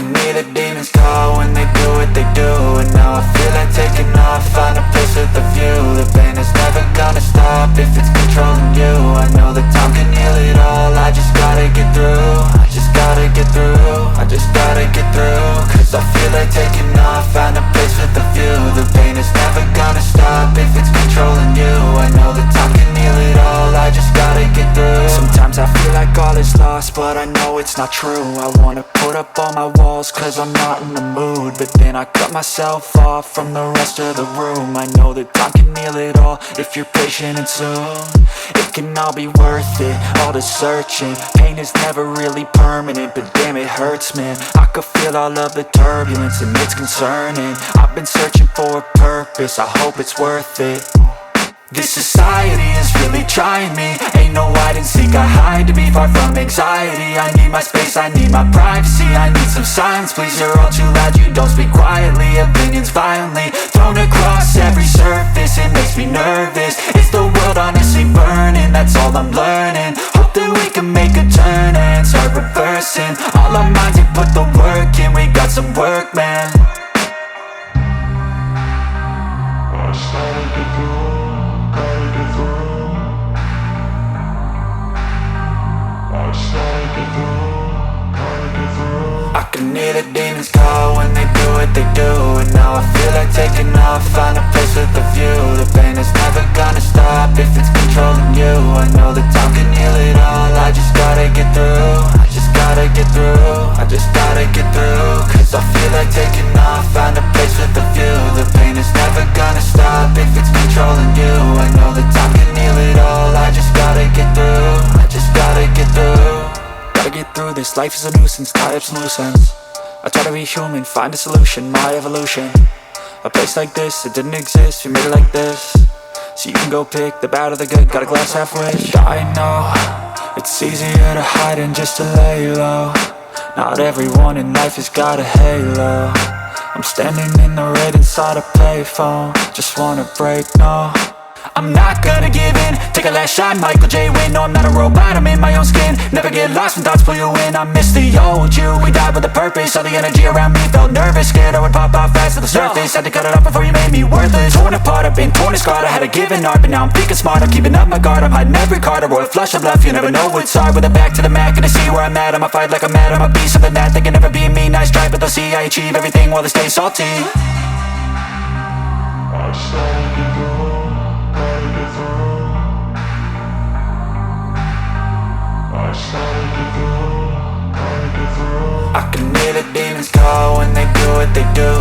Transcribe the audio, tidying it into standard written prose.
can hear the demons call when they do what they do. And now I feel like taking off, find a place with a view. The pain is never gonna stop if it's controlling you. I know that time can heal it all, I just gotta get through. I just gotta get through, I just gotta get through. Cause I feel like taking off, find a place with a view. The pain is never gonna stop if it's controlling you. I know that time can heal it all, I just gotta get through. Sometimes I feel like all is lost, but I know it's not true. I wanna put up all my walls cause I'm not in the mood, but then I cut myself off from the rest of the room. I know that time can heal it all if you're patient and soon it can all be worth it, all the searching. Pain is never really permanent, but damn it hurts, man. I could feel all of the turbulence and it's concerning. I've been searching for a purpose, I hope it's worth it. This society is really trying me. Ain't no hide and seek, I hide to be far from anxiety. I need my space, I need my privacy. I need some silence, please, you're all too loud. You don't speak quietly, opinions violently thrown across every surface. It makes me nervous, is the world honestly burning? That's all I'm learning. Hope that we can make a turn and start reversing all our minds and put the work in. We got some work, man. I can hear the demons call when they do what they do. And now I feel like taking off, find a place with a view. The pain is never gonna stop if it's controlling you. I know that time can heal it all, I just gotta get through. I just gotta get through, I just gotta get through. Cause I feel like taking off, find a place with a view. The pain is never gonna stop if it's controlling you. I know that time can heal it all, I just gotta get through. I just gotta get through. Gotta get through this, life is a nuisance, tie up some loose ends. I try to be human, find a solution, my evolution. A place like this, it didn't exist, we made it like this. So you can go pick the bad or the good, got a glass half wish. I know, it's easier to hide than just to lay low. Not everyone in life has got a halo. I'm standing in the red inside a payphone, just wanna break, no. I'm not gonna give in, take a last shot, Michael J. Win. No, I'm not a robot, I'm in my own skin. Never get lost when thoughts pull you in. I miss the old you, we died with a purpose. All the energy around me felt nervous, scared I would pop out fast to the surface. Had to cut it off before you made me worthless. Torn apart, I've been torn and scarred. I had a given art, but now I'm thinking smart. I'm keeping up my guard, I'm hiding every card. A royal flush of bluff, you never know what's hard. With a back to the mat, gonna see where I'm at. I'ma fight like I'm mad, I'ma be something that they can never be me. Nice try, but they'll see I achieve everything while they stay salty. I can hear the demons call when they do what they do.